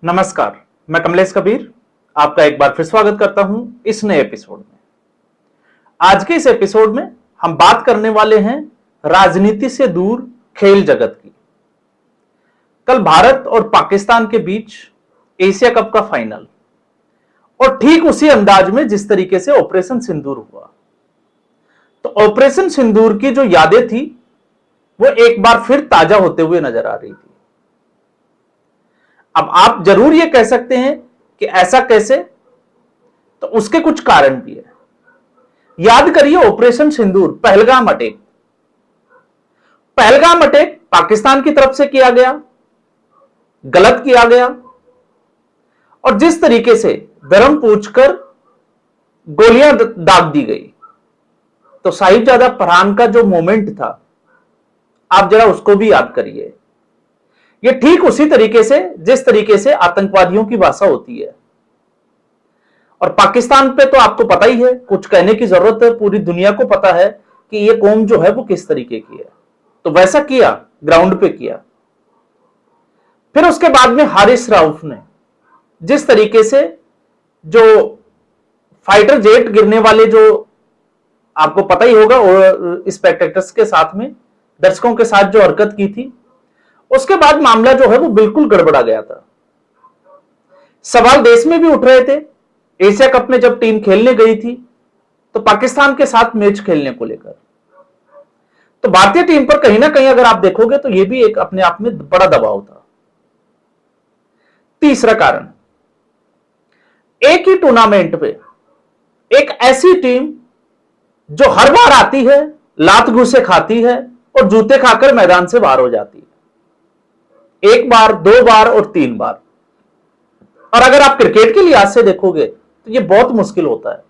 नमस्कार, मैं कमलेश कबीर आपका एक बार फिर स्वागत करता हूं इस नए एपिसोड में। आज के इस एपिसोड में हम बात करने वाले हैं राजनीति से दूर खेल जगत की। कल भारत और पाकिस्तान के बीच एशिया कप का फाइनल, और ठीक उसी अंदाज में जिस तरीके से ऑपरेशन सिंदूर हुआ, तो ऑपरेशन सिंदूर की जो यादें थी वो एक बार फिर ताजा होते हुए नजर आ रही थी। अब आप जरूर ये कह सकते हैं कि ऐसा कैसे, तो उसके कुछ कारण भी है। याद करिए ऑपरेशन सिंदूर, पहलगाम अटैक। पहलगाम अटैक पाकिस्तान की तरफ से किया गया, गलत किया गया, और जिस तरीके से धर्म पूछकर गोलियां दाग दी गई, तो साहिबजादा फरहान का जो मोमेंट था, आप जरा उसको भी याद करिए। ये ठीक उसी तरीके से जिस तरीके से आतंकवादियों की भाषा होती है। और पाकिस्तान पे तो आपको पता ही है, कुछ कहने की जरूरत है, पूरी दुनिया को पता है कि ये कौम जो है वो किस तरीके की है। तो वैसा किया, ग्राउंड पे किया। फिर उसके बाद में हारिस राउफ ने जिस तरीके से जो फाइटर जेट गिरने वाले, जो आपको पता ही होगा, और स्पेक्टेटर्स के साथ में, दर्शकों के साथ जो हरकत की थी, उसके बाद मामला जो है वो बिल्कुल गड़बड़ा गया था। सवाल देश में भी उठ रहे थे। एशिया कप में जब टीम खेलने गई थी तो पाकिस्तान के साथ मैच खेलने को लेकर, तो भारतीय टीम पर कहीं ना कहीं अगर आप देखोगे तो यह भी एक अपने आप में बड़ा दबाव था। तीसरा कारण, एक ही टूर्नामेंट पे एक ऐसी टीम जो हर बार आती है, लात घूसे खाती है और जूते खाकर मैदान से बाहर हो जाती है, एक बार, दो बार और तीन बार। और अगर आप क्रिकेट के लिहाज से देखोगे तो यह बहुत मुश्किल होता है।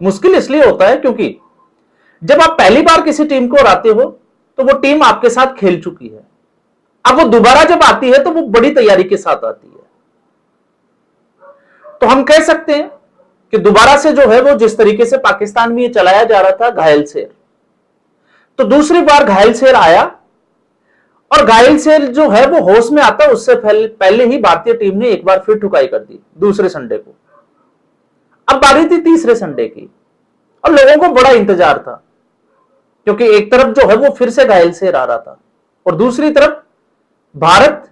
मुश्किल इसलिए होता है क्योंकि जब आप पहली बार किसी टीम को हराते हो तो वो टीम आपके साथ खेल चुकी है। अब वो दोबारा जब आती है तो वो बड़ी तैयारी के साथ आती है। तो हम कह सकते हैं कि दोबारा से जो है वो जिस तरीके से पाकिस्तान में ये चलाया जा रहा था घायल शेर, तो दूसरी बार घायल शेर आया, और घायल शेर जो है वो होश में आता उससे पहले ही भारतीय टीम ने एक बार फिर ठुकाई कर दी दूसरे संडे को। अब बारी थी तीसरे संडे की, और लोगों को बड़ा इंतजार था क्योंकि एक तरफ जो है वो फिर से घायल शेर आ रहा था, और दूसरी तरफ भारत,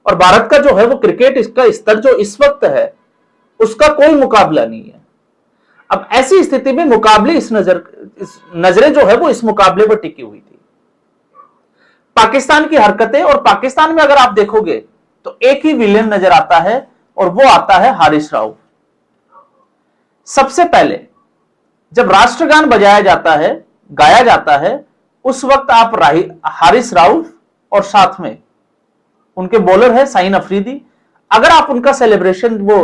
और भारत का जो है वो क्रिकेट, इसका स्तर जो इस वक्त है उसका कोई मुकाबला नहीं है। अब ऐसी स्थिति में मुकाबले इस नजरें जो है वो इस मुकाबले पर टिकी हुई थी। पाकिस्तान की हरकतें, और पाकिस्तान में अगर आप देखोगे तो एक ही विलेन नजर आता है, और वो आता है हारिस राउफ। सबसे पहले जब राष्ट्रगान बजाया जाता है, गाया जाता है, उस वक्त आप हारिस राउफ और साथ में उनके बॉलर है शाहीन अफरीदी, अगर आप उनका सेलिब्रेशन वो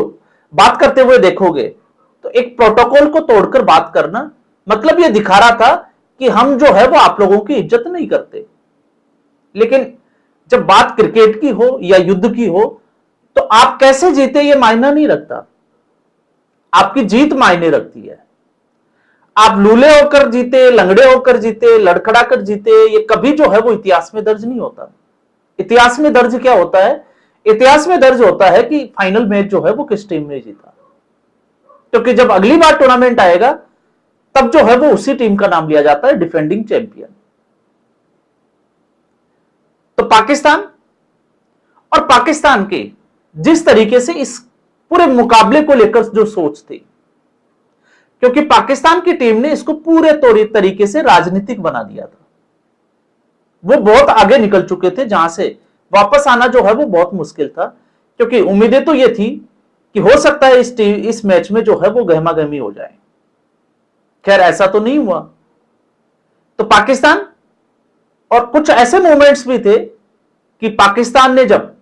बात करते हुए देखोगे तो एक प्रोटोकॉल को तोड़कर बात करना, मतलब ये दिखा रहा था कि हम जो है वो आप लोगों की इज्जत नहीं करते। लेकिन जब बात क्रिकेट की हो या युद्ध की हो तो आप कैसे जीते ये मायना नहीं रखता, आपकी जीत मायने रखती है। आप लूले होकर जीते, लंगड़े होकर जीते, लड़खड़ा कर जीते, ये कभी जो है वो इतिहास में दर्ज नहीं होता। इतिहास में दर्ज क्या होता है? इतिहास में दर्ज होता है कि फाइनल मैच जो है वो किस टीम ने जीता, क्योंकि जब अगली बार टूर्नामेंट आएगा तब जो है वो उसी टीम का नाम लिया जाता है डिफेंडिंग चैंपियन। तो पाकिस्तान, और पाकिस्तान के जिस तरीके से इस पूरे मुकाबले को लेकर जो सोच थी, क्योंकि पाकिस्तान की टीम ने इसको पूरे तरीके से राजनीतिक बना दिया था। वो बहुत आगे निकल चुके थे, जहां से वापस आना जो है वो बहुत मुश्किल था, क्योंकि उम्मीदें तो ये थी कि हो सकता है इस मैच में जो है वो गहमा गहमी हो जाए। खैर ऐसा तो नहीं हुआ। तो पाकिस्तान, और कुछ ऐसे मोमेंट्स भी थे कि पाकिस्तान ने, जब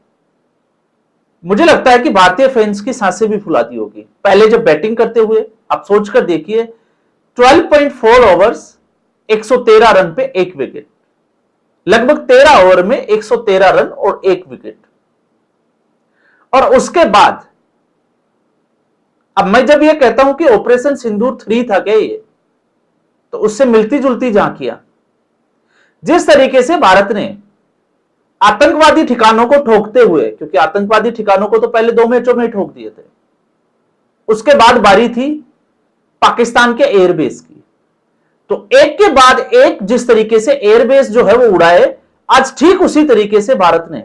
मुझे लगता है कि भारतीय फैंस की सांसें भी फुला दी होगी पहले जब बैटिंग करते हुए। आप सोचकर देखिए, 12.4 ओवर्स, 113 रन पे एक विकेट, लगभग 13 ओवर में 113 रन और एक विकेट। और उसके बाद अब मैं जब यह कहता हूं कि ऑपरेशन सिंदूर 3 था क्या ये, तो उससे मिलती जुलती झांकियां, जिस तरीके से भारत ने आतंकवादी ठिकानों को ठोकते हुए, क्योंकि आतंकवादी ठिकानों को तो पहले 2 मैचों में ही ठोक दिए थे, उसके बाद बारी थी पाकिस्तान के एयरबेस की। तो एक के बाद एक जिस तरीके से एयरबेस जो है वो उड़ाए, आज ठीक उसी तरीके से भारत ने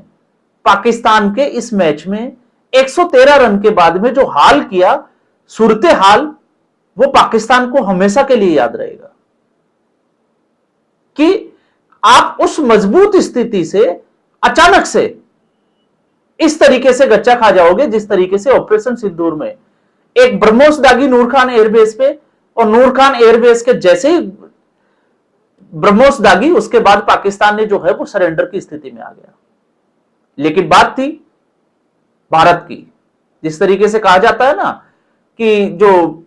पाकिस्तान के इस मैच में 113 रन के बाद में जो हाल किया, सूरत हाल वो पाकिस्तान को हमेशा के लिए याद रहेगा कि आप उस मजबूत स्थिति से अचानक से इस तरीके से गच्चा खा जाओगे जिस तरीके से ऑपरेशन सिंदूर में एक ब्रह्मोस दागी नूर खान एयरबेस पे, और नूर खान एयरबेस के जैसे ही ब्रह्मोस दागी, उसके बाद पाकिस्तान ने जो है वो सरेंडर की स्थिति में आ गया। लेकिन बात थी भारत की, जिस तरीके से कहा जाता है ना कि जो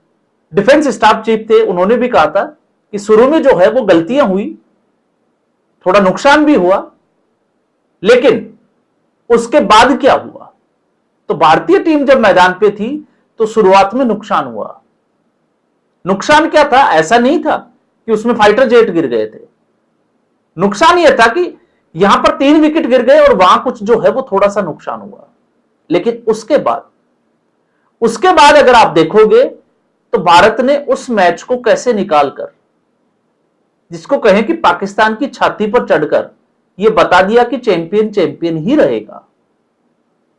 डिफेंस स्टाफ चीफ थे उन्होंने भी कहा था कि शुरू में जो है वो गलतियां हुई, थोड़ा नुकसान भी हुआ, लेकिन उसके बाद क्या हुआ, तो भारतीय टीम जब मैदान पे थी तो शुरुआत में नुकसान हुआ। नुकसान क्या था? ऐसा नहीं था कि उसमें फाइटर जेट गिर गए थे, नुकसान यह था कि यहां पर 3 विकेट गिर गए और वहां कुछ जो है वो थोड़ा सा नुकसान हुआ। लेकिन उसके बाद अगर आप देखोगे तो भारत ने उस मैच को कैसे निकालकर, जिसको कहें कि पाकिस्तान की छाती पर चढ़कर यह बता दिया कि चैंपियन चैंपियन ही रहेगा,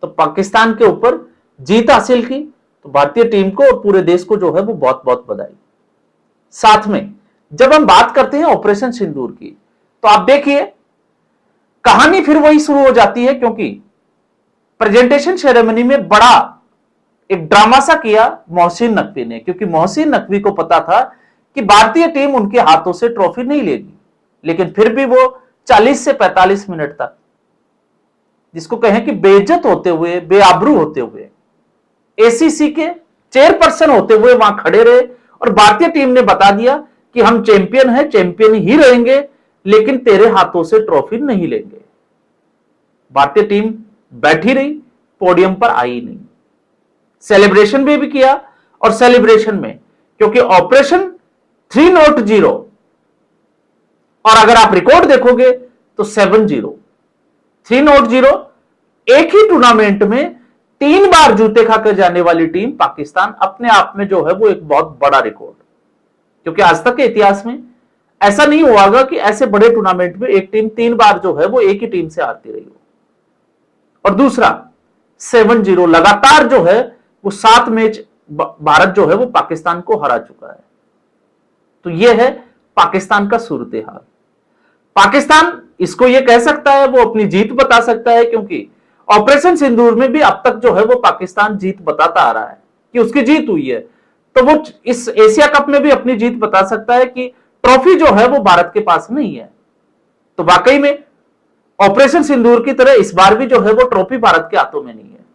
तो पाकिस्तान के ऊपर जीत हासिल की। तो भारतीय टीम को और पूरे देश को जो है वो बहुत बहुत बधाई। साथ में जब हम बात करते हैं ऑपरेशन सिंदूर की, तो आप देखिए कहानी फिर वही शुरू हो जाती है, क्योंकि प्रेजेंटेशन सेरेमनी में बड़ा एक ड्रामा सा किया मोहसिन नकवी ने, क्योंकि मोहसिन नकवी को पता था कि भारतीय टीम उनके हाथों से ट्रॉफी नहीं लेगी। लेकिन फिर भी वो 40 से 45 मिनट तक, जिसको कहें कि बेइज्जत होते हुए, बेआबरू होते हुए, एसीसी के चेयरपर्सन होते हुए वहां खड़े रहे और भारतीय टीम ने बता दिया कि हम चैंपियन हैं, चैंपियन ही रहेंगे, लेकिन तेरे हाथों से ट्रॉफी नहीं लेंगे। भारतीय टीम बैठी रही, पोडियम पर आई नहीं। सेलिब्रेशन भी किया, और सेलिब्रेशन में क्योंकि ऑपरेशन 3-0, और अगर आप रिकॉर्ड देखोगे तो 7-0, 3-0, एक ही टूर्नामेंट में 3 बार जूते खाकर जाने वाली टीम पाकिस्तान अपने आप में जो है वो एक बहुत बड़ा रिकॉर्ड, क्योंकि आज तक के इतिहास में ऐसा नहीं हुआ कि ऐसे बड़े टूर्नामेंट में एक टीम 3 बार जो है वो एक ही टीम से हारती रही हो। और दूसरा 7-0, लगातार जो है वो 7 मैच भारत जो है वो पाकिस्तान को हरा चुका है। तो यह है पाकिस्तान का सूरत हाल। पाकिस्तान इसको यह कह सकता है, वो अपनी जीत बता सकता है, क्योंकि ऑपरेशन सिंदूर में भी अब तक जो है वो पाकिस्तान जीत बताता आ रहा है कि उसकी जीत हुई है। तो वो इस एशिया कप में भी अपनी जीत बता सकता है कि ट्रॉफी जो है वो भारत के पास नहीं है। तो वाकई में ऑपरेशन सिंदूर की तरह इस बार भी जो है वो ट्रॉफी भारत के हाथों में नहीं है।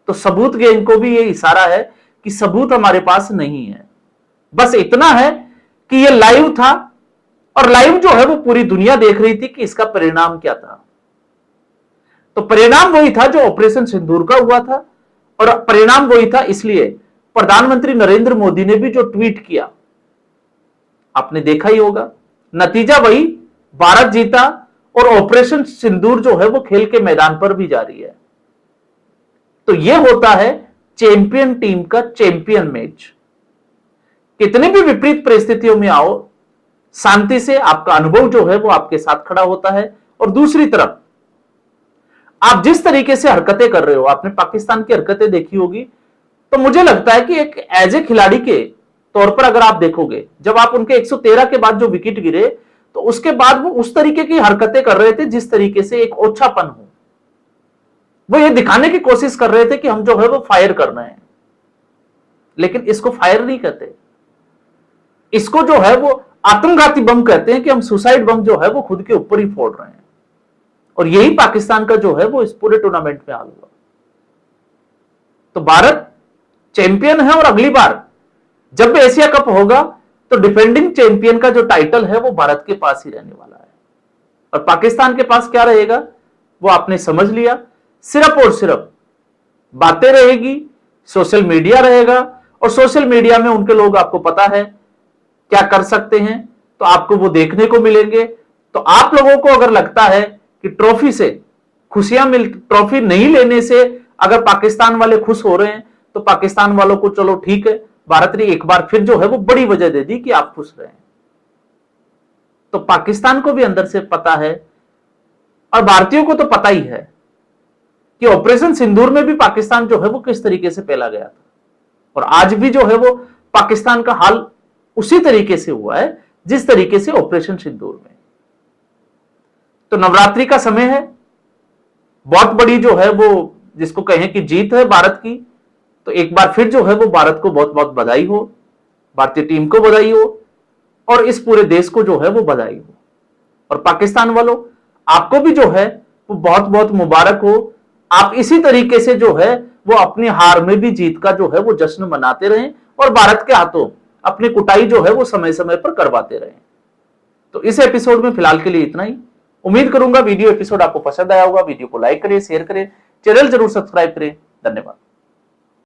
तो सबूत गेंद को भी ये इशारा है कि सबूत हमारे पास नहीं है। बस इतना है कि ये लाइव था, और लाइव जो है वो पूरी दुनिया देख रही थी कि इसका परिणाम क्या था। तो परिणाम वही था जो ऑपरेशन सिंदूर का हुआ था, और परिणाम वही था इसलिए प्रधानमंत्री नरेंद्र मोदी ने भी जो ट्वीट किया आपने देखा ही होगा। नतीजा वही, भारत जीता, और ऑपरेशन सिंदूर जो है वो खेल के मैदान पर भी जारी है। तो यह होता है चैंपियन टीम का चैंपियन मैच। कितनी भी विपरीत परिस्थितियों में आओ, शांति से आपका अनुभव जो है वो आपके साथ खड़ा होता है। और दूसरी तरफ आप जिस तरीके से हरकतें कर रहे हो, आपने पाकिस्तान की हरकतें देखी होगी, तो मुझे लगता है कि एक एज ए खिलाड़ी के तौर पर अगर आप देखोगे, जब आप उनके 113 के बाद जो विकेट गिरे, तो उसके बाद वो उस तरीके की हरकतें कर रहे थे जिस तरीके से एक ओछापन हो। वो ये दिखाने की कोशिश कर रहे थे कि हम जो है वो फायर कर रहे हैं, लेकिन इसको फायर नहीं कहते, इसको जो है वो आत्मघाती बम कहते हैं, कि हम सुसाइड बम जो है वो खुद के ऊपर ही फोड़ रहे हैं। और यही पाकिस्तान का जो है वो इस पूरे टूर्नामेंट में हाल हुआ। तो भारत चैंपियन है, और अगली बार जब भी एशिया कप होगा तो डिफेंडिंग चैंपियन का जो टाइटल है वो भारत के पास ही रहने वाला है। और पाकिस्तान के पास क्या रहेगा वो आपने समझ लिया, सिर्फ और सिर्फ बातें रहेगी, सोशल मीडिया रहेगा, और सोशल मीडिया में उनके लोग आपको पता है क्या कर सकते हैं, तो आपको वो देखने को मिलेंगे। तो आप लोगों को अगर लगता है कि ट्रॉफी से खुशियां ट्रॉफी नहीं लेने से अगर पाकिस्तान वाले खुश हो रहे हैं तो पाकिस्तान वालों को चलो ठीक है, भारत ने एक बार फिर जो है वो बड़ी वजह दे दी कि आप खुश रहे हैं। तो पाकिस्तान को भी अंदर से पता है और भारतीयों को तो पता ही है कि ऑपरेशन सिंदूर में भी पाकिस्तान जो है वो किस तरीके से पहला गया था, और आज भी जो है वो पाकिस्तान का हाल उसी तरीके से हुआ है जिस तरीके से ऑपरेशन सिंदूर में। तो नवरात्रि का समय है, बहुत बड़ी जो है वो जिसको कहें कि जीत है भारत की। तो एक बार फिर जो है वो भारत को बहुत बहुत बधाई हो, भारतीय टीम को बधाई हो और इस पूरे देश को जो है वो बधाई हो। और पाकिस्तान वालों, आपको भी जो है वो बहुत बहुत मुबारक हो। आप इसी तरीके से जो है वो अपनी हार में भी जीत का जो है वो जश्न मनाते रहें और भारत के हाथों अपनी कुटाई जो है वो समय समय पर करवाते रहें। तो इस एपिसोड में फिलहाल के लिए इतना ही। उम्मीद करूंगा वीडियो एपिसोड आपको पसंद आया होगा। वीडियो को लाइक करें, शेयर करें, चैनल जरूर सब्सक्राइब करें। धन्यवाद।